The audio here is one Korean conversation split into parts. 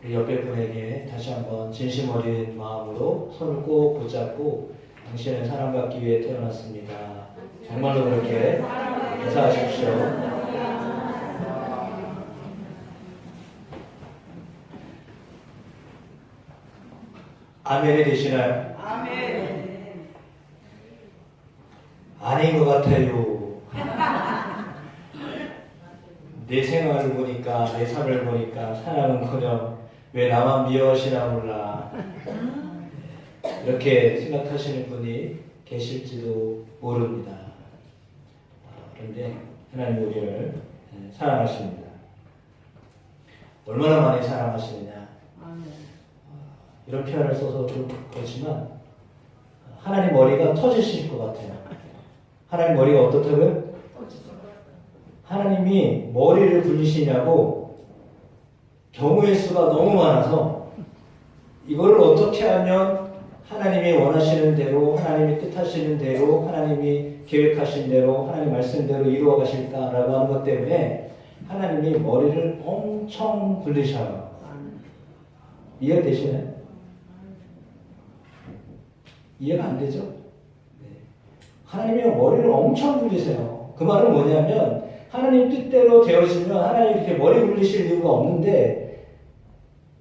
우리 옆에 분에게 다시 한번 진심 어린 마음으로 손을 꼭 붙잡고 당신은 사랑받기 위해 태어났습니다. 정말로 그렇게 인사하십시오. 아멘이 되시나요? 아멘. 아닌 것 같아요. 내 생활을 보니까, 내 삶을 보니까 사랑은커녕 왜 나만 미워하시나 몰라. 이렇게 생각하시는 분이 계실지도 모릅니다. 그런데 하나님 우리를 사랑하십니다. 얼마나 많이 사랑하시느냐. 이런 표현을 써서 좀 그렇지만 하나님 머리가 터지실 것 같아요. 하나님 머리가 어떻다고요? 하나님이 머리를 굴리시냐고 경우의 수가 너무 많아서 이거를 어떻게 하면 하나님이 원하시는 대로, 하나님이 뜻하시는 대로, 하나님이 계획하신 대로, 하나님 말씀대로 이루어 가실까라고 하는 것 때문에 하나님이 머리를 엄청 굴리셔요. 이해되시나요? 이해가 안 되죠? 네. 하나님이 머리를 엄청 굴리세요. 그 말은 뭐냐면 하나님 뜻대로 되어지면 하나님 이렇게 머리 굴리실 이유가 없는데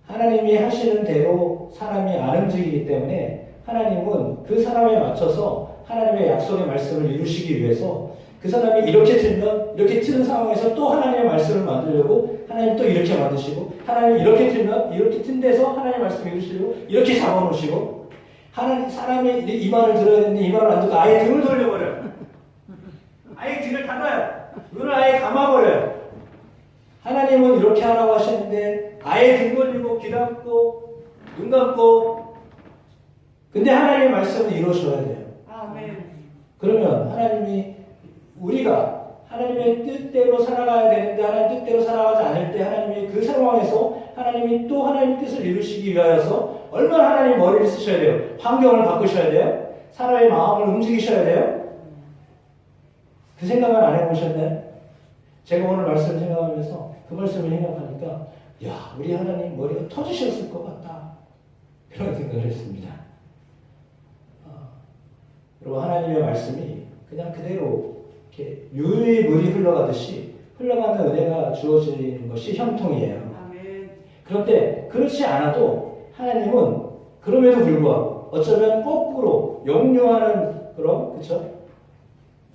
하나님이 하시는 대로 사람이 안 움직이기 때문에 하나님은 그 사람에 맞춰서 하나님의 약속의 말씀을 이루시기 위해서 그 사람이 이렇게 틀면 이렇게 트는 상황에서 또 하나님의 말씀을 만들려고 하나님 또 이렇게 만드시고 하나님이 이렇게 틀면 이렇게 튼 데서 하나님의 말씀을 이루시려고 이렇게 잡아놓으시고 하나님 사람이 이 말을 들어야 되는데 이 말을 안 듣고 아예 등을 돌려버려요. 아예 귀를 닫아요. 눈을 아예 감아버려요. 하나님은 이렇게 하라고 하시는데 아예 등 돌리고 귀 닫고 눈 감고 근데 하나님의 말씀을 이루셔야 돼요. 아멘. 그러면 하나님이 우리가 하나님의 뜻대로 살아가야 되는데 하나님 뜻대로 살아가지 않을 때 하나님이 그 상황에서 하나님이 또 하나님의 뜻을 이루시기 위하여서 얼마나 하나님 머리를 쓰셔야 돼요. 환경을 바꾸셔야 돼요. 사람의 마음을 움직이셔야 돼요. 그 생각을 안 해보셨나요? 제가 오늘 말씀을 생각하면서 그 말씀을 생각하니까 야 우리 하나님 머리가 터지셨을 것 같다. 그런 생각을 했습니다. 그리고 하나님의 말씀이 그냥 그대로 이렇게 유유히 물이 흘러가듯이 흘러가는 은혜가 주어지는 것이 형통이에요. 아멘. 그런데 그렇지 않아도 하나님은 그럼에도 불구하고 어쩌면 거꾸로 역류하는 그런 그쵸?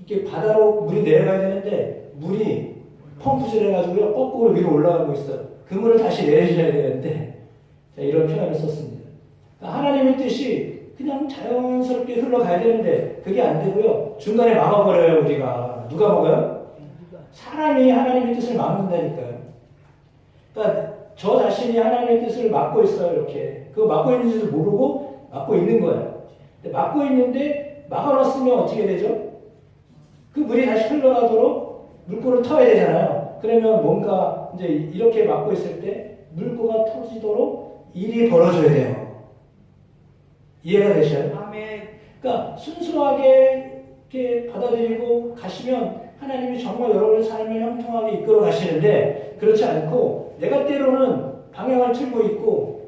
이렇게 바다로 물이 내려가야 되는데 물이 펌프질 해가지고요 거꾸로 위로 올라가고 있어요. 그 물을 다시 내려줘야 되는데 자, 이런 표현을 썼습니다. 그러니까 하나님의 뜻이 그냥 자연스럽게 흘러가야 되는데 그게 안 되고요. 중간에 막아버려요 우리가. 누가 막아요? 사람이 하나님의 뜻을 막는다니까요. 그러니까 저 자신이 하나님의 뜻을 막고 있어요. 이렇게. 그거 막고 있는지도 모르고 막고 있는 거예요. 근데 막고 있는데 막아놨으면 어떻게 되죠? 그 물이 다시 흘러가도록 물꼬를 터야 되잖아요. 그러면 뭔가 이제 이렇게 막고 있을 때 물꼬가 터지도록 일이 벌어져야 돼요. 이해가 되셔요? 아멘. 그러니까 순수하게 이렇게 받아들이고 가시면 하나님이 정말 여러분의 삶을 형통하게 이끌어 가시는데 그렇지 않고 내가 때로는 방향을 틀고 있고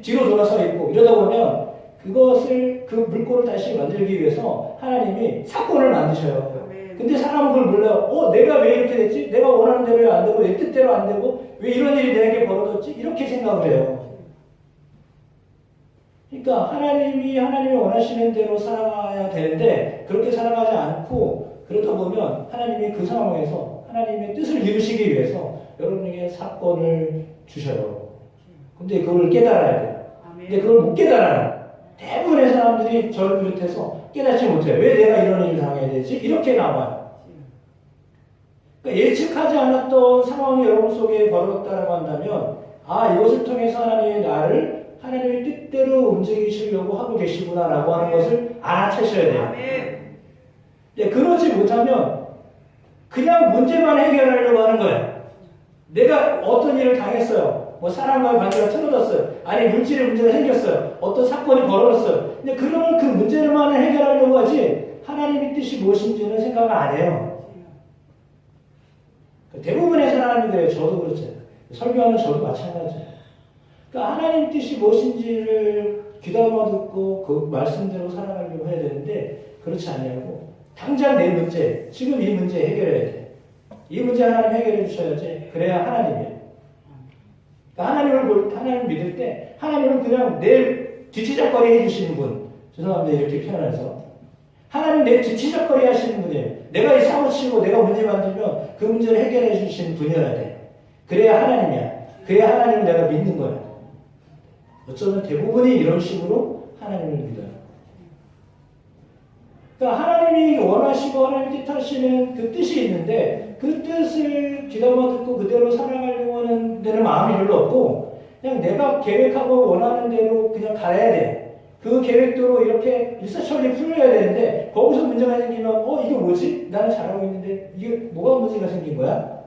뒤로 돌아서 있고 이러다 보면 그것을 그 물꼬를 다시 만들기 위해서 하나님이 사건을 만드셔요. 근데 사람은 그걸 몰라요. 내가 왜 이렇게 됐지? 내가 원하는 대로 왜 안 되고 내 뜻대로 안 되고 왜 이런 일이 내게 벌어졌지? 이렇게 생각을 해요. 그러니까 하나님이 원하시는 대로 살아가야 되는데 그렇게 살아가지 않고 그러다 보면 하나님이 그 상황에서 하나님의 뜻을 이루시기 위해서 여러분에게 사건을 주셔요. 근데 그걸 깨달아야 돼요. 근데 그걸 못 깨달아요. 대부분의 사람들이 저를 비롯해서 깨닫지 못해요. 왜 내가 이런 일을 당해야 되지? 이렇게 나와요. 그러니까 예측하지 않았던 상황이 여러분 속에 벌어졌다고 한다면 이것을 통해서 하나님이 나를 하나님의 뜻대로 움직이시려고 하고 계시구나라고 하는 것을 알아채셔야 돼요. 네, 그러지 못하면 그냥 문제만 해결하려고 하는 거예요. 내가 어떤 일을 당했어요. 뭐 사람과의 관계가 틀어졌어요. 아니 물질의 문제가 생겼어요. 어떤 사건이 벌어졌어요. 근데 그러면 그 문제만 해결하려고 하지 하나님의 뜻이 무엇인지는 생각을 안 해요. 대부분의 사람이 그래요. 저도 그렇죠. 설교하는 저도 마찬가지예요. 그러니까 하나님 뜻이 무엇인지를 귀담아 듣고 그 말씀대로 살아가려고 해야 되는데 그렇지 않냐고. 당장 내 문제, 지금 이 문제 해결해야 돼. 이 문제 하나님 해결해 주셔야지. 그래야 하나님이에요. 그러니까 하나님을 믿을 때 하나님은 그냥 내 뒤치작거리 해주시는 분. 죄송합니다. 이렇게 표현해서. 하나님 내 뒤치작거리 하시는 분이에요. 내가 이 사고 치고 내가 문제 만들면 그 문제를 해결해 주시는 분이어야 돼. 그래야 하나님이야. 그래야 하나님을 내가 믿는 거야. 어쩌면 대부분이 이런 식으로 하나님을 믿어요. 그러니까 하나님이 원하시고 하나님 뜻하시는 그 뜻이 있는데 그 뜻을 귀담아 듣고 그대로 살아가려고 하는 데는 마음이 별로 없고 그냥 내가 계획하고 원하는 대로 그냥 가야 돼. 그 계획대로 이렇게 일사천리 풀려야 되는데 거기서 문제가 생기면 이게 뭐지? 나는 잘하고 있는데 이게 뭐가 문제가 생긴 거야?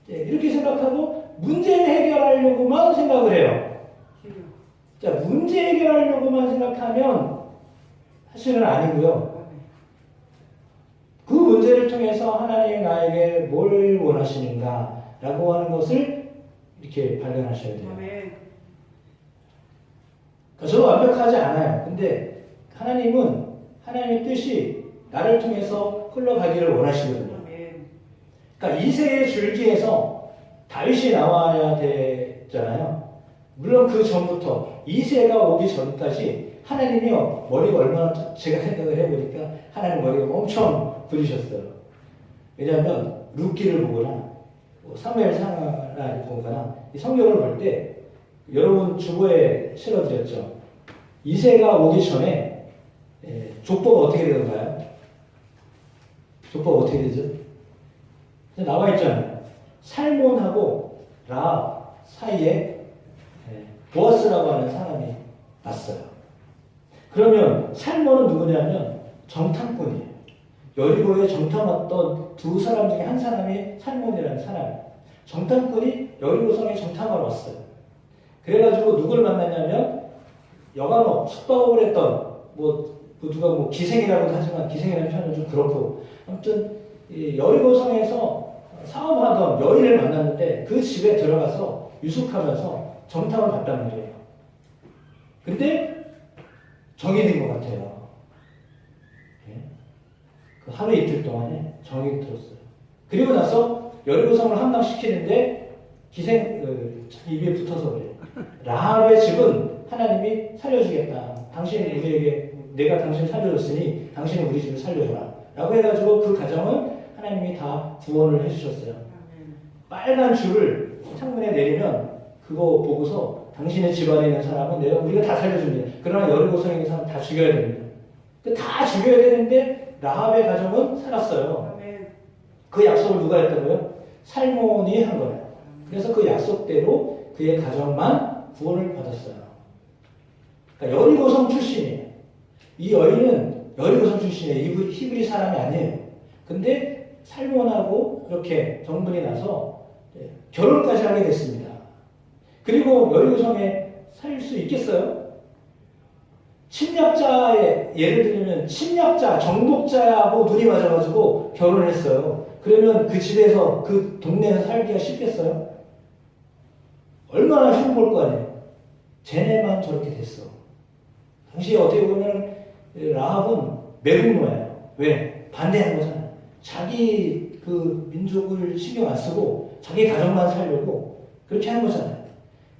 이렇게 생각하고 문제 해결하려고만 생각을 해요. 자, 문제 해결하려고만 생각하면 사실은 아니고요. 그 문제를 통해서 하나님이 나에게 뭘 원하시는가라고 하는 것을 이렇게 발견하셔야 돼요. 그러니까 저도 완벽하지 않아요. 근데 하나님은 하나님의 뜻이 나를 통해서 흘러가기를 원하시거든요. 그러니까 이새의 줄기에서 다윗이 나와야 되잖아요. 물론 그 전부터 이새가 오기 전까지 하나님이요 머리가 얼마나 제가 생각을 해보니까 하나님 머리가 엄청 부리셨어요. 왜냐하면 룻기를 보거나 사무엘상을 보거나 이 성경을 볼 때 여러분 주보에 실어드렸죠. 이새가 오기 전에 족보가 어떻게 되던가요? 족보가 어떻게 되죠? 나와 있잖아요. 살몬하고 라합 사이에 보아스라고 하는 사람이 왔어요. 그러면 살몬은 누구냐면 정탐꾼이에요. 여리고에 정탐 왔던 두 사람 중에 한 사람이 살몬이라는 사람이에요. 정탐꾼이 여리고성에 정탐하러 왔어요. 그래가지고 누구를 만났냐면 여간호 숙박을 했던 누가 기생이라고도 하지만 기생이라는 표현은 좀 그렇고 아무튼 여리고성에서 사업하던 여인을 만났는데 그 집에 들어가서 유숙하면서 정탐을 갔단 말이에요. 근데 정이 든 것 같아요. 그 하루 이틀 동안에 정이 들었어요. 그리고 나서 여리고성을 함락시키는데 자기 입에 붙어서 그래요. 라합의 집은 하나님이 살려주겠다. 당신이 우리에게 내가 당신을 살려줬으니 당신이 우리 집을 살려줘라. 라고 해가지고 그 가정은 하나님이 다 구원을 해주셨어요. 빨간 줄을 창문에 내리면 그거 보고서 당신의 집안에 있는 사람은 우리가 다 살려줍니다. 그러나 여리고성에 있는 사람 다 죽여야 됩니다. 다 죽여야 되는데 라합의 가정은 살았어요. 그 약속을 누가 했다고요? 살몬이 한 거예요. 그래서 그 약속대로 그의 가정만 구원을 받았어요. 그러니까 여리고성 출신이에요. 이 여인은 여리고성 출신이에요. 히브리 사람이 아니에요. 근데 살몬하고 이렇게 정분이 나서 결혼까지 하게 됐습니다. 그리고 여리고성에 살 수 있겠어요? 침략자의 예를 들면 침략자, 정복자하고 눈이 맞아가지고 결혼을 했어요. 그러면 그 집에서 그 동네에서 살기가 쉽겠어요? 얼마나 흉볼 거 아니에요. 쟤네만 저렇게 됐어. 당시에 어떻게 보면 라합은 매국노예요. 왜? 반대한 거잖아요. 자기 그 민족을 신경 안 쓰고 자기 가정만 살려고 그렇게 한 거잖아요.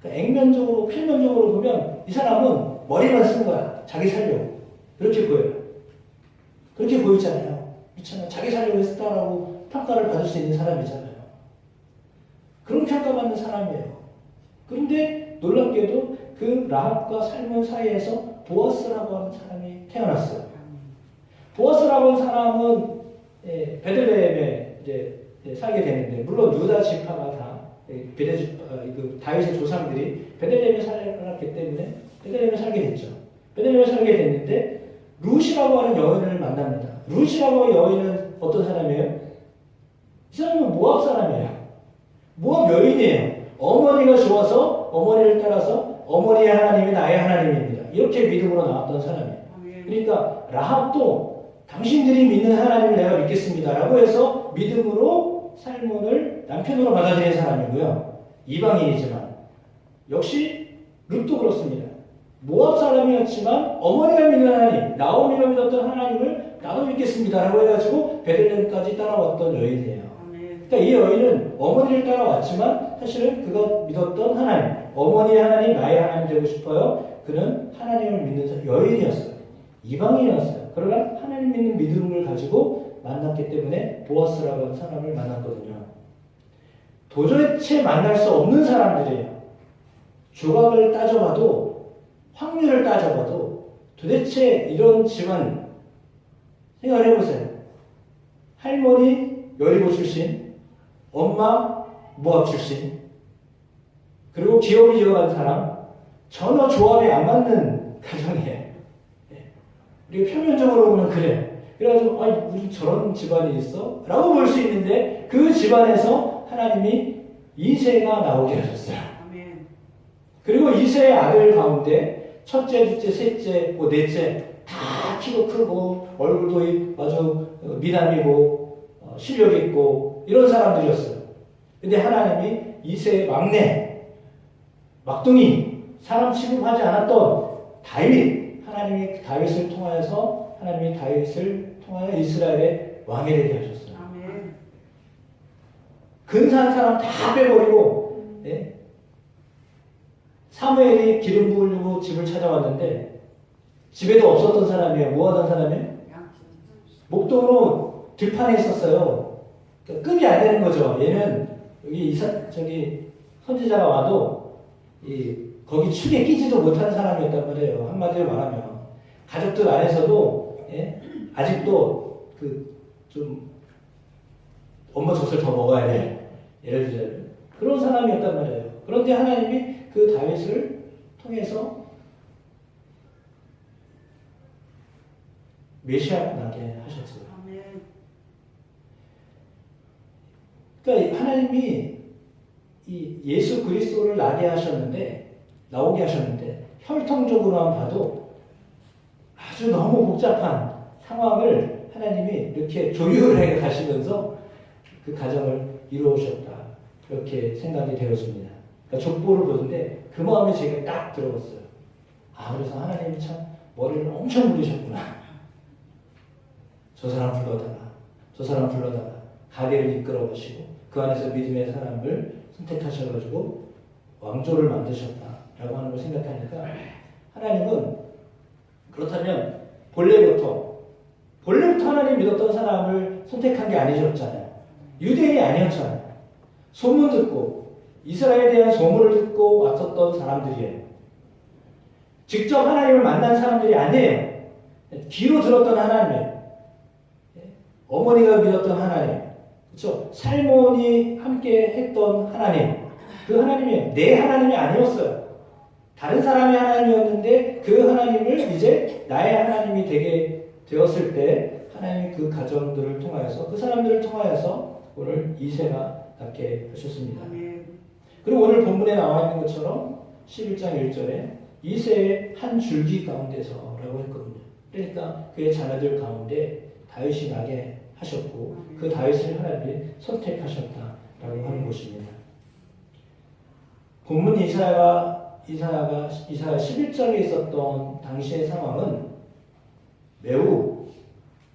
그러니까 액면적으로 필면적으로 보면 이 사람은 머리만 쓴 거야. 자기 살려고. 그렇게 보여요. 그렇게 보이잖아요. 그렇잖아요. 자기 살려고 했다라고 평가를 받을 수 있는 사람이잖아요. 그런 평가받는 사람이에요. 그런데 놀랍게도 그 라합과 살몬 사이에서 보아스라고 하는 사람이 태어났어요. 보아스라고 하는 사람은 베들레헴에 이제 살게 되는데 물론 유다 지파가 다 다윗의 조상들이 베들레헴에 살았기 때문에 베들레헴에 살게 됐죠. 베들레헴에 살게 됐는데 룻이라고 하는 여인을 만납니다. 룻이라고 하는 여인은 어떤 사람이에요? 이 사람은 모압 사람이에요. 모압 여인이에요. 어머니가 좋아서 어머니를 따라서 어머니의 하나님이 나의 하나님입니다. 이렇게 믿음으로 나왔던 사람이에요. 그러니까 라합도 당신들이 믿는 하나님을 내가 믿겠습니다. 라고 해서 믿음으로 살몬을 남편으로 받아들인 사람이고요. 이방인이지만 역시 룻도 그렇습니다. 모압 사람이었지만 어머니가 믿는 하나님, 나오미가 믿었던 하나님을 나도 믿겠습니다라고 해가지고 베들레헴까지 따라왔던 여인이에요. 아멘. 그러니까 이 여인은 어머니를 따라왔지만 사실은 그가 믿었던 하나님, 어머니의 하나님, 나의 하나님 되고 싶어요. 그는 하나님을 믿는 여인이었어요. 이방인이었어요. 그러나 하나님 믿는 믿음을 가지고 만났기 때문에 보아스라고 하는 사람을 만났거든요. 도대체 만날 수 없는 사람들이에요. 조각을 따져봐도 확률을 따져봐도 도대체 이런 집안 생각을 해보세요. 할머니 여리고 출신, 엄마 모압 출신, 그리고 기업을 이어간 사람, 전혀 조합이 안 맞는 가정이에요. 우리가 표면적으로 보면 그래. 그래가지고 우리 저런 집안이 있어? 라고 볼 수 있는데 그 집안에서 하나님이 이세가 나오게 하셨어요. 아멘. 그리고 이세의 아들 가운데 첫째, 둘째, 셋째, 넷째 다 키도 크고 얼굴도 아주 미남이고 실력 있고 이런 사람들이었어요. 근데 하나님이 이세의 막내, 막둥이, 사람 취급하지 않았던 다윗, 하나님이 다윗을 통하여서 하나님이 다윗을 통하여 이스라엘의 왕이 되게 하셨어요. 아멘. 근사한 사람 다 빼버리고 사무엘이 기름 부으려고 집을 찾아왔는데 집에도 없었던 사람이에요. 뭐 하던 사람이에요? 목동으로 들판에 있었어요. 그러니까 급이 안 되는 거죠. 얘는 여기 선지자가 와도 거기 축에 끼지도 못하는 사람이었단 말이에요. 한마디로 말하면 가족들 안에서도 아직도 좀 엄마 젖을 더 먹어야 돼. 예를 들자면 그런 사람이었단 말이에요. 그런데 하나님이 그 다윗을 통해서 메시아가 나게 하셨어요. 아멘. 그러니까 하나님이 이 예수 그리스도를 나오게 하셨는데 혈통적으로만 봐도 아주 너무 복잡한 상황을 하나님이 이렇게 조율을 해 가시면서 그 가정을 이루어오셨다. 그렇게 생각이 되었습니다. 그러니까 족보를 보는데 그 마음에 제가 딱 들어갔어요. 그래서 하나님이 참 머리를 엄청 굴리셨구나. 저 사람 불러다가 가게를 이끌어 가시고 그 안에서 믿음의 사람을 선택하셔가지고 왕조를 만드셨다라고 하는 걸 생각하니까 하나님은 그렇다면 본래부터 하나님 믿었던 사람을 선택한 게 아니셨잖아요. 유대인이 아니었잖아요. 소문 듣고 이스라엘에 대한 소문을 듣고 왔었던 사람들이에요. 직접 하나님을 만난 사람들이 아니에요. 귀로 들었던 하나님이에요. 어머니가 믿었던 하나님, 그렇죠? 살몬이 함께 했던 하나님, 그 하나님이 내 하나님이 아니었어요. 다른 사람의 하나님이었는데 그 하나님을 이제 나의 하나님이 되게 되었을 때 하나님이 그 가정들을 통하여서 그 사람들을 통하여서 오늘 이세가 낳게 하셨습니다. 아멘. 그리고 오늘 본문에 나와 있는 것처럼 11장 1절에 이세의 한 줄기 가운데서라고 했거든요. 그러니까 그의 자녀들 가운데 다윗이 나게 하셨고 그 다윗을 하나님이 선택하셨다라고 하는 것입니다. 본문 이사야 11장에 있었던 당시의 상황은 매우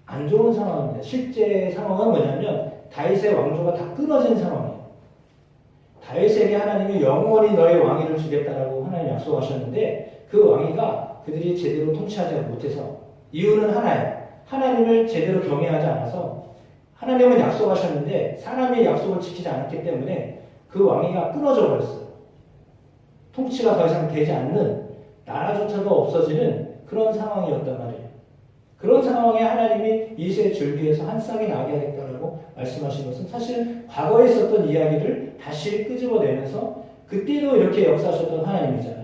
안 좋은 상황입니다. 실제 상황은 뭐냐면 다윗의 왕조가 다 끊어진 상황이에요. 다윗에게 하나님이 영원히 너의 왕위를 주겠다라고 하나님 약속하셨는데 그 왕위가 그들이 제대로 통치하지 못해서 이유는 하나예요. 하나님을 제대로 경외하지 않아서 하나님은 약속하셨는데 사람이 약속을 지키지 않았기 때문에 그 왕위가 끊어져 버렸어요. 통치가 더 이상 되지 않는 나라조차도 없어지는 그런 상황이었단 말이에요. 그런 상황에 하나님이 이세의 줄기에서 한 싹이 나게 하겠다라고 말씀하신 것은 사실 과거에 있었던 이야기를 다시 끄집어내면서 그때도 이렇게 역사하셨던 하나님이잖아요.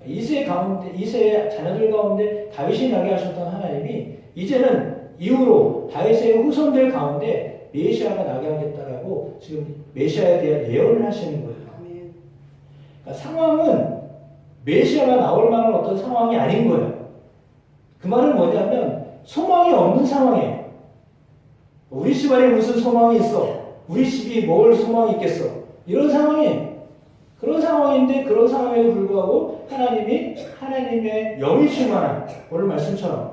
이세의 자녀들 가운데 다윗이 나게 하셨던 하나님이 이제는 이후로 다윗의 후손들 가운데 메시아가 나게 하겠다라고 지금 메시아에 대한 예언을 하시는 거예요. 그러니까 상황은 메시아가 나올 만한 어떤 상황이 아닌 거예요. 그 말은 뭐냐면 소망이 없는 상황이에요. 우리 집안에 무슨 소망이 있어? 우리 집이 뭘 소망이 있겠어? 이런 상황이에요. 그런 상황인데 그런 상황에도 불구하고 하나님이 하나님의 영이 충만한 오늘 말씀처럼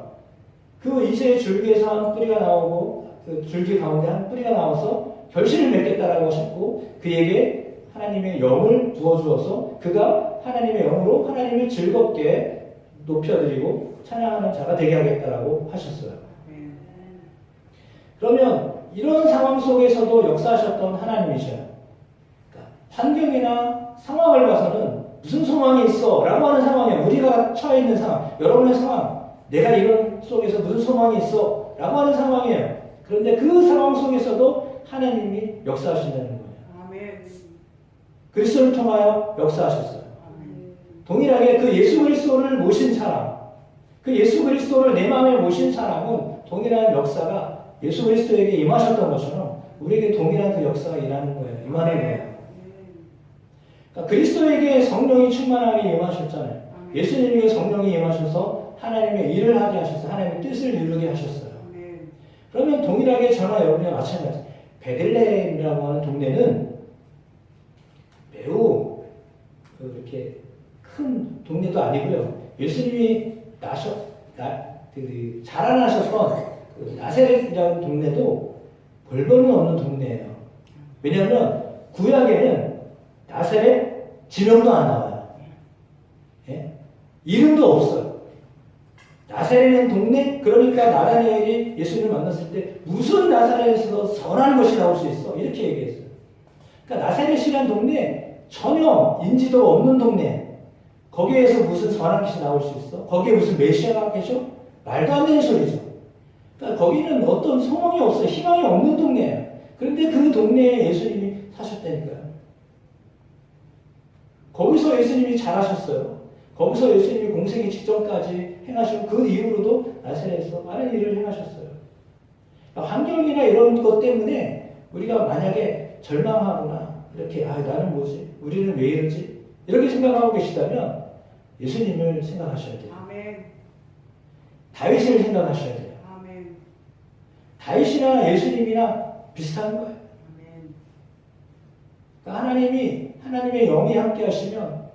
그 이새의 줄기에서 한 뿌리가 나오고 그 줄기 가운데 한 뿌리가 나와서 결실을 맺겠다라고 하셨고 그에게 하나님의 영을 부어주어서 그가 하나님의 영으로 하나님을 즐겁게 높여드리고 찬양하는 자가 되게 하겠다라고 하셨어요. 그러면 이런 상황 속에서도 역사하셨던 하나님이셔요. 그러니까 환경이나 상황을 봐서는 무슨 소망이 있어? 라고 하는 상황이에요. 우리가 처해 있는 상황, 여러분의 상황, 내가 이런 속에서 무슨 소망이 있어? 라고 하는 상황이에요. 그런데 그 상황 속에서도 하나님이 역사하신다는 거예요. 아멘. 그리스도를 통하여 역사하셨어요. 아멘. 동일하게 그 예수 그리스도를 모신 사람, 그 예수 그리스도를 내 마음에 모신 사람은 동일한 역사가 예수 그리스도에게 임하셨던 것처럼 우리에게 동일한 그 역사가 일하는 거예요. 임하는 거예요. 그러니까 그리스도에게 성령이 충만하게 임하셨잖아요. 예수님에게 성령이 임하셔서 하나님의 일을 하게 하셔서 하나님의 뜻을 이루게 하셨어요. 그러면 동일하게 저나 여러분이 마찬가지. 베들레헴이라고 하는 동네는 매우 이렇게 큰 동네도 아니고요. 예수님이 자라나셨던 그 나세렛이라는 동네도 벌벌은 없는 동네예요. 왜냐하면 구약에는 나세렛 지명도 안 나와요. 예? 이름도 없어요. 나사렛은 동네? 그러니까 나다니엘이 예수님을 만났을 때 무슨 나사렛에서 선한 것이 나올 수 있어? 이렇게 얘기했어요. 그러니까 나사렛이라는 동네 전혀 인지도가 없는 동네. 거기에서 무슨 선한 것이 나올 수 있어? 거기에 무슨 메시아가 계셔? 말도 안 되는 소리죠. 그러니까 거기는 어떤 소망이 없어요. 희망이 없는 동네예요. 그런데 그 동네에 예수님이 사셨다니까요. 거기서 예수님이 잘하셨어요. 거기서 예수님이 공생의 직전까지 행하시고 그 이후로도 나사렛에서 많은 일을 행하셨어요. 그러니까 환경이나 이런 것 때문에 우리가 만약에 절망하거나 이렇게 나는 뭐지? 우리는 왜 이러지? 이렇게 생각하고 계시다면 예수님을 생각하셔야 돼요. 아멘. 다윗을 생각하셔야 돼요. 아멘. 다윗이나 예수님이나 비슷한 거예요. 아멘. 그러니까 하나님의 영이 함께 하시면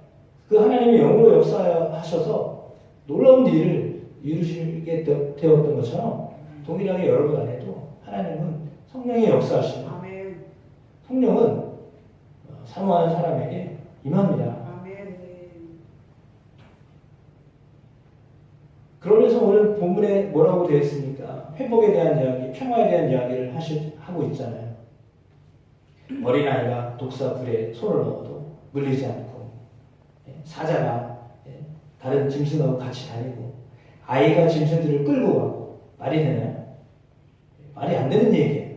그 하나님의 영으로 역사하셔서 놀라운 일을 이루시게 되었던 것처럼 동일하게 여러분 안에도 하나님은 성령의 역사하시면 아멘. 성령은 사모하는 사람에게 임합니다. 아멘. 그러면서 오늘 본문에 뭐라고 되어 있습니까? 회복에 대한 이야기, 평화에 대한 이야기를 하고 있잖아요. 어린아이가 독사 불에 손을 넣어도 물리지 않고 사자가 다른 짐승하고 같이 다니고 아이가 짐승들을 끌고 가고 말이 되나요? 말이 안 되는 얘기예요.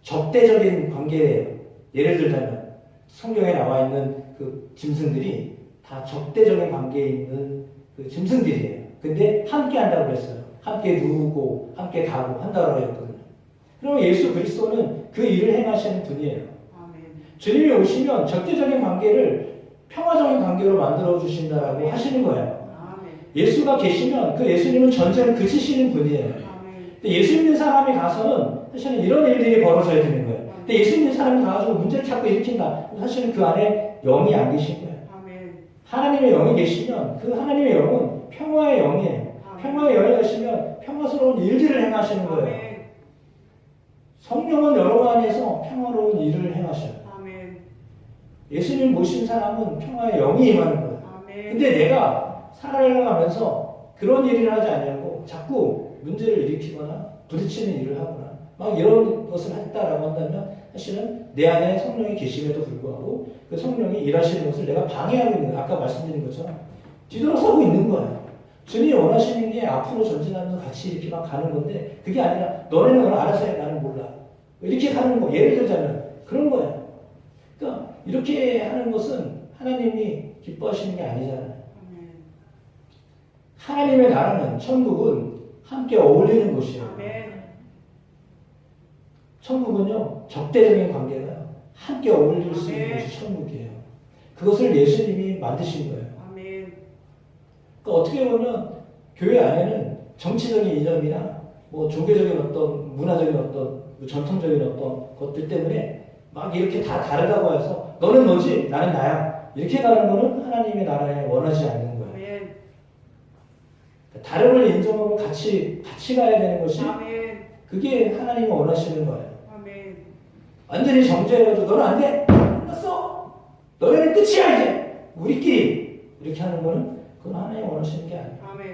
적대적인 관계예요. 예를 들자면 성경에 나와 있는 그 짐승들이 다 적대적인 관계에 있는 그 짐승들이에요. 근데 함께 한다고 그랬어요. 함께 누우고 함께 가고 한다고 했거든요. 그럼 예수 그리스도는 그 일을 행하시는 분이에요. 아멘. 주님이 오시면 적대적인 관계를 평화적인 관계로 만들어 주신다라고 하시는 거예요. 아멘. 예수가 계시면 그 예수님은 전쟁을 그치시는 분이에요. 아멘. 근데 예수 믿는 사람이 가서는 사실은 이런 일들이 벌어져야 되는 거예요. 근데 예수 믿는 사람이 가가지고 문제를 자꾸 일으킨다. 사실은 그 안에 영이 안 계신 거예요. 아멘. 하나님의 영이 계시면 그 하나님의 영은 평화의 영이에요. 평화의 영이 계시면 평화스러운 일들을 행하시는 거예요. 아멘. 성령은 여러분 안에서 평화로운 일을 행하셔요. 아멘. 예수님 모신 사람은 평화의 영이 임하는 거예요. 아멘. 근데 내가 살아가면서 그런 일을 하지 않냐고 자꾸 문제를 일으키거나 부딪히는 일을 하거나 막 이런 것을 했다라고 한다면 사실은 내 안에 성령이 계심에도 불구하고 그 성령이 일하시는 것을 내가 방해하고 있는 거예요. 아까 말씀드린 것처럼 뒤돌아서고 있는 거예요. 주님이 원하시는 게 앞으로 전진하면서 같이 이렇게 막 가는 건데 그게 아니라 너네는 알아서 해. 나는 몰라. 이렇게 가는 거. 예를 들자면 그런 거예요. 그러니까 이렇게 하는 것은 하나님이 기뻐하시는 게 아니잖아요. 하나님의 나라는 천국은 함께 어울리는 곳이에요. 아멘. 천국은요 적대적인 관계가 함께 어울릴 수 있는 아멘. 곳이 천국이에요. 그것을 예수님이 만드신 거예요. 아멘. 그러니까 어떻게 보면 교회 안에는 정치적인 이념이나 뭐 종교적인 어떤 문화적인 어떤 전통적인 어떤 것들 때문에 막 이렇게 다 다르다고 해서 너는 너지 나는 나야 이렇게 가는 거는 하나님의 나라에 원하지 않는 거예요. 아멘. 다름을 인정하고 같이 가야 되는 것이 아멘. 그게 하나님이 원하시는 거예요. 아멘. 완전히 정죄해가지고 너는 안 돼! 끝났어! 너네는 끝이야 이제! 우리끼리! 이렇게 하는 거는 그건 하나님이 원하시는 게 아니에요. 아멘.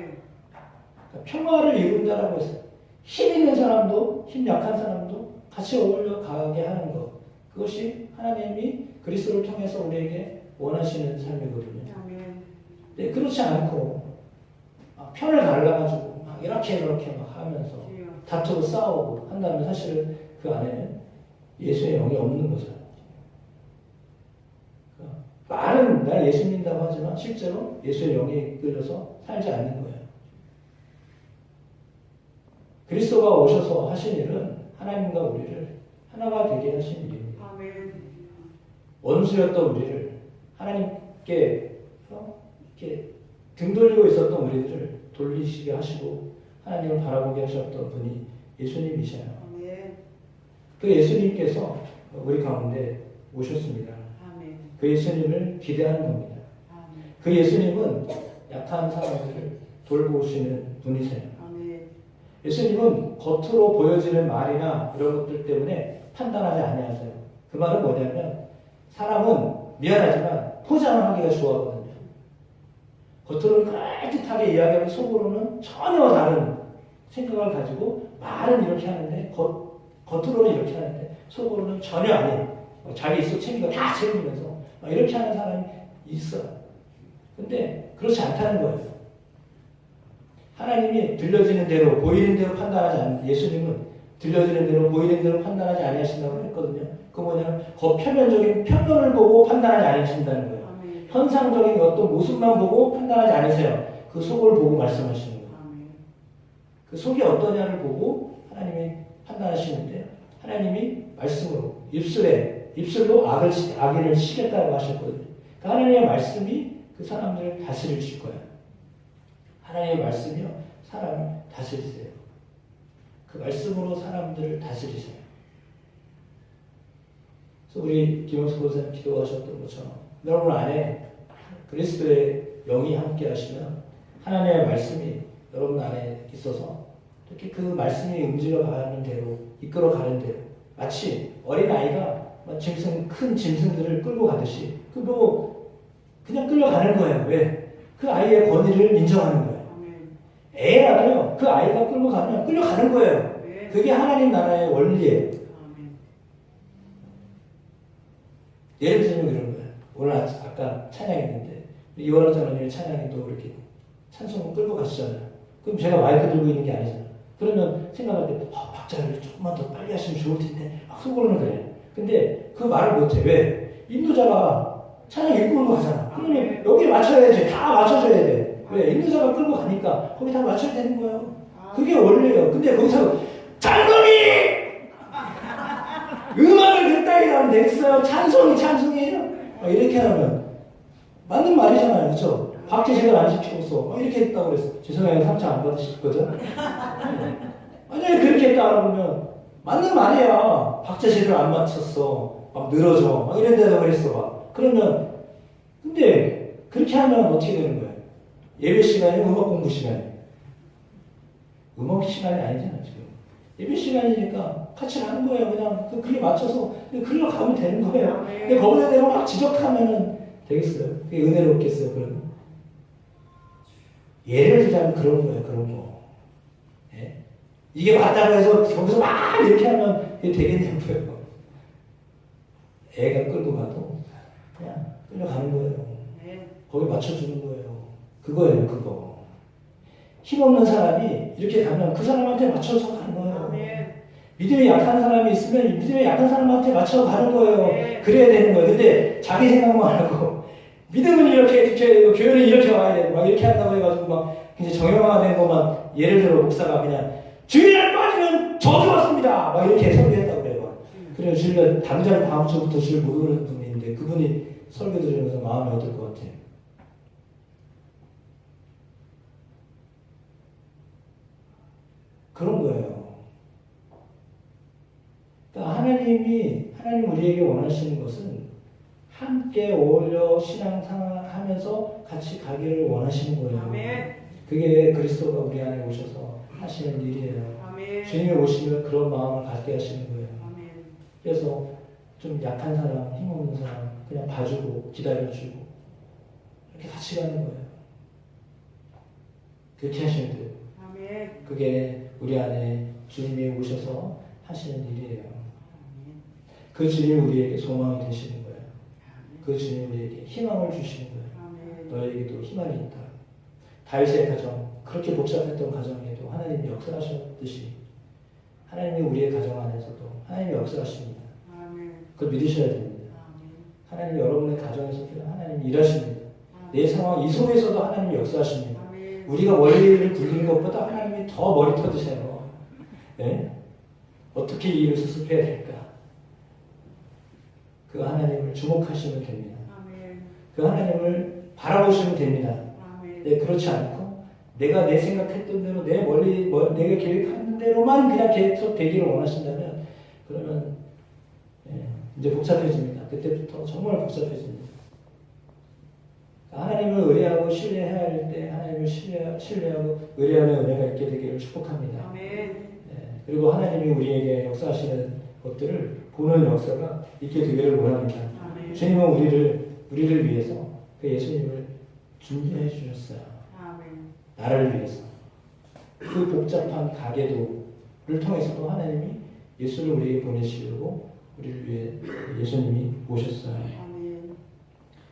그러니까 평화를 이룬다라고 했어요. 힘 있는 사람도 힘 약한 사람도 같이 어울려 가게 하는 것. 그것이 하나님이 그리스도를 통해서 우리에게 원하시는 삶이거든요. 아멘. 네, 그렇지 않고 편을 갈라가지고 막 이렇게 막 하면서 주여. 다투고 싸우고 한다면 사실은 그 안에는 예수의 영이 없는 거죠. 말은 나 예수 믿는다고 하지만 실제로 예수의 영에 이끌려서 살지 않는 거예요. 그리스도가 오셔서 하신 일은 하나님과 우리를 하나가 되게 하신 일입니다. 아멘. 원수였던 우리를 하나님께 이렇게 등 돌리고 있었던 우리들을 돌리시게 하시고 하나님을 바라보게 하셨던 분이 예수님이셔요. 아멘. 그 예수님께서 우리 가운데 오셨습니다. 아멘. 그 예수님을 기대하는 겁니다. 아멘. 그 예수님은 약한 사람들을 돌보시는 분이세요. 아멘. 예수님은 겉으로 보여지는 말이나 이런 것들 때문에 판단하지 아니하세요. 그 말은 뭐냐면 사람은 미안하지만 포장을 하기가 좋아하거든요. 겉으로는 그럴듯하게 이야기하면 속으로는 전혀 다른 생각을 가지고 말은 이렇게 하는데 겉으로는 이렇게 하는데 속으로는 전혀 아닌 자기 속 챙기고 다 챙기면서 이렇게 하는 사람이 있어요. 근데 그렇지 않다는 거예요. 하나님이 들려지는 대로 보이는 대로 판단하지 않는 예수님은 들려지는 대로 보이는 대로 판단하지 아니하신다고 했거든요. 그 뭐냐면 표면적인 표면을 보고 판단하지 않으신다는 거예요. 아멘. 현상적인 어떤 모습만 보고 판단하지 않으세요. 그 속을 보고 말씀하시는 거예요. 아멘. 그 속이 어떠냐를 보고 하나님이 판단하시는데 하나님이 말씀으로 입술로 악인을 치겠다고 하셨거든요. 그 하나님의 말씀이 그 사람들을 다스리실 거예요. 하나님의 말씀이요 사람을 다스리세요. 그 말씀으로 사람들을 다스리세요. 그래서 우리 김영수 목사님 기도하셨던 것처럼 여러분 안에 그리스도의 영이 함께 하시면 하나님의 말씀이 여러분 안에 있어서 이렇게 그 말씀이 움직여 가는 대로 이끌어 가는 대로 마치 어린 아이가 큰 짐승들을 끌고 가듯이 그냥 끌려가는 거예요. 왜? 그 아이의 권위를 인정하는 거예요. 아멘. 애라도요 그 아이가 끌고 가면 끌려가는 거예요. 네. 그게 하나님 나라의 원리예요. 아멘. 예를 들면 이런 거예요. 오늘 아까 찬양했는데 이원호 장로님의 찬양에도 이렇게 찬송을 끌고 가시잖아요. 그럼 제가 마이크 들고 있는 게 아니잖아요. 그러면 생각할 때 박자를 조금만 더 빨리 하시면 좋을 텐데 막 속으로는 그래. 근데 그 말을 못해. 왜? 인도자가 찬양 이끌고 가잖아. 그러면 여기에 맞춰야지. 다 맞춰줘야 돼. 왜? 인도자가 끌고 가니까 거기 다 맞춰야 되는 거예요. 그게 원리예요. 근데 거기서 장로님! 음악을 그따위 하면 되겠어요. 찬송이에요. 이렇게 하면 맞는 말이잖아요. 그렇죠? 박제 제대로 안 시켜서 이렇게 했다고 그랬어. 죄송해요. 상처 안 받으실 거죠? 만약에 그렇게 했다 그러면 맞는 말이야. 박제 제대로 안 맞췄어. 막 늘어져. 막 이런 데다 그랬어. 막. 그러면 근데 그렇게 하면 어떻게 되는 거예요? 예배 시간이 음악 공부 시간이에요. 음악 시간이 아니잖아 지금. 예배 시간이니까 같이 가는 거예요. 그냥 그 글에 맞춰서 글로 가면 되는 거예요. 근데 거기다 대고 막 지적하면은 되겠어요? 그게 은혜롭겠어요? 그러면 예를 들자면 그런 거예요. 그런 거. 예? 이게 맞다고 해서 거기서 막 이렇게 하면 이게 되겠냐고요. 애가 끌고 가도 그냥 끌려가는 거예요. 네. 거기 맞춰주는 거예요. 그거예요. 그거. 힘없는 사람이 이렇게 가면 그 사람한테 맞춰서 가는 거예요. 아멘. 믿음이 약한 사람이 있으면 믿음이 약한 사람한테 맞춰 가는 거예요. 네. 그래야 되는 거예요. 근데 자기 생각만 하고 믿음은 이렇게 교회는 이렇게 와야 되고 막 이렇게 한다고 해가지고 막 이제 정형화된 것만 예를 들어 목사가 그냥 주일날 빠지면 저주 왔습니다. 막 이렇게 설교했다고 그래요. 그래서 주일날 당장 다음 주부터 주일 못 오는 분이 있는데 그분이 설교 들으면서 마음이 어떨 것 같아요? 그런 거예요. 그러니까 하나님 우리에게 원하시는 것은 함께 어울려 신앙생활하면서 같이 가기를 원하시는 거예요. 아멘. 그게 그리스도가 우리 안에 오셔서 하시는 일이에요. 아멘. 주님이 오시면 그런 마음을 갖게 하시는 거예요. 아멘. 그래서 좀 약한 사람, 힘없는 사람 그냥 봐주고 기다려주고 이렇게 같이 가는 거예요. 그렇게 하시면 돼요. 아멘. 그게 우리 안에 주님이 오셔서 하시는 일이에요. 그 주님이 우리에게 소망이 되시는 거예요. 그 주님이 우리에게 희망을 주시는 거예요. 아멘. 너에게도 희망이 있다. 다윗의 가정, 그렇게 복잡했던 가정에도 하나님이 역사하셨듯이 하나님이 우리의 가정 안에서도 하나님이 역사하십니다. 아멘. 그걸 믿으셔야 됩니다. 아멘. 하나님 여러분의 가정에서도 하나님이 일하십니다. 내 상황 이 속에서도 하나님이 역사하십니다. 아멘. 우리가 원리를 굴리는 것보다 하나님이 더 머리 터지세요. 네? 어떻게 이 일을 수습해야 될까? 그 하나님을 주목하시면 됩니다. 아멘. 그 하나님을 바라보시면 됩니다. 아멘. 네, 그렇지 않고 내가 내 생각했던 대로 내 멀리 내가 계획한 대로만 그냥 계속 되기를 원하신다면 그러면 이제 복잡해집니다. 그때부터 정말 복잡해집니다. 하나님을 의뢰하고 신뢰해야 할 때 하나님을 신뢰하고 의뢰하는 은혜가 있게 되기를 축복합니다. 아멘. 그리고 하나님이 우리에게 역사하시는 것들을 보는 역사가 있게 되기를 원합니다. 아멘. 주님은 우리를 위해서 그 예수님을 준비해 주셨어요. 아멘. 나를 위해서. 그 복잡한 가계도를 통해서도 하나님이 예수를 우리에게 보내시려고 우리를 위해 예수님이 오셨어요. 아멘.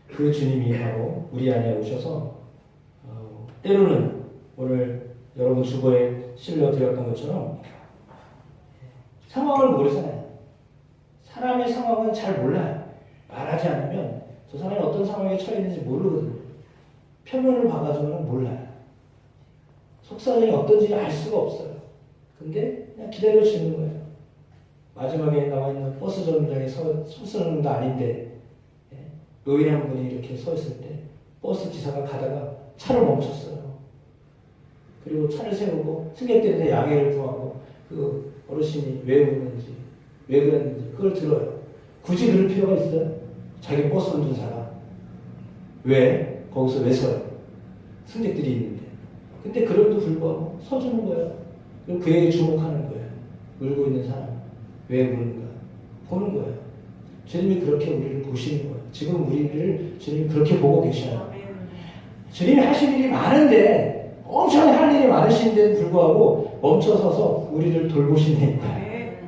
그 주님이 바로 우리 안에 오셔서 때로는 오늘 여러분 주보에 실려드렸던 것처럼 상황을 모르잖아요. 사람의 상황은 잘 몰라요. 말하지 않으면 저 사람이 어떤 상황에 처해 있는지 모르거든요. 표면을 봐가지고는 몰라요. 속사정이 어떤지 알 수가 없어요. 근데 그냥 기다려주는 거예요. 마지막에 나와 있는 버스 정류장에 서서는 거 아닌데 노인 한 분이 이렇게 서 있을 때 버스 기사가 가다가 차를 멈췄어요. 그리고 차를 세우고 승객들한테 양해를 구하고 그 어르신이 왜 우는지 왜 그랬는지 그걸 들어요. 굳이 그럴 필요가 있어요? 자기 버스 운전사가 왜 거기서 왜 서요? 승객들이 있는데. 근데 그럼에도 불구하고 서주는 거예요. 그리고 그에게 주목하는 거예요. 울고 있는 사람 왜 우는가 보는 거예요. 주님이 그렇게 우리를 보시는 거예요. 지금 우리를 주님이 그렇게 보고 계셔요. 아멘. 주님이 하실 일이 많은데 엄청 할 일이 많으신데도 불구하고 멈춰서서 우리를 돌보신다니까. 아멘.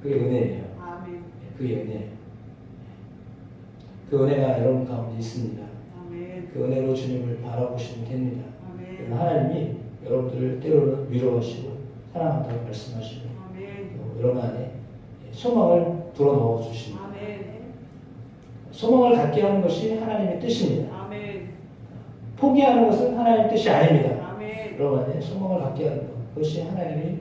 그게 은혜예요. 아멘. 그게 은혜예요. 그 은혜가 여러분 가운데 있습니다. 아멘. 그 은혜로 주님을 바라보시면 됩니다. 아멘. 하나님이 여러분들을 때로는 위로하시고 사랑한다고 말씀하시고 아멘. 여러분 안에 소망을 불어넣어 주십니다. 아멘. 소망을 갖게 하는 것이 하나님의 뜻입니다. 아멘. 포기하는 것은 하나님의 뜻이 아닙니다. 아멘. 여러분 안에 소망을 갖게 하는 것, 그것이 하나님이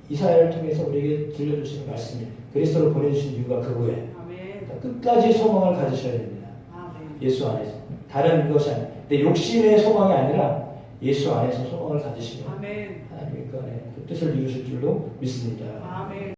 이사야를 통해서 우리에게 들려주시는 말씀입니다. 그리스도를 보내주신 이유가 그거예요. 아멘. 그러니까 끝까지 소망을 가지셔야 됩니다. 아멘. 예수 안에서. 다른 것이 아니에요. 내 욕심의 소망이 아니라 예수 안에서 소망을 가지시면 아멘. 하나님의 그 뜻을 이루실 줄로 믿습니다. 아멘.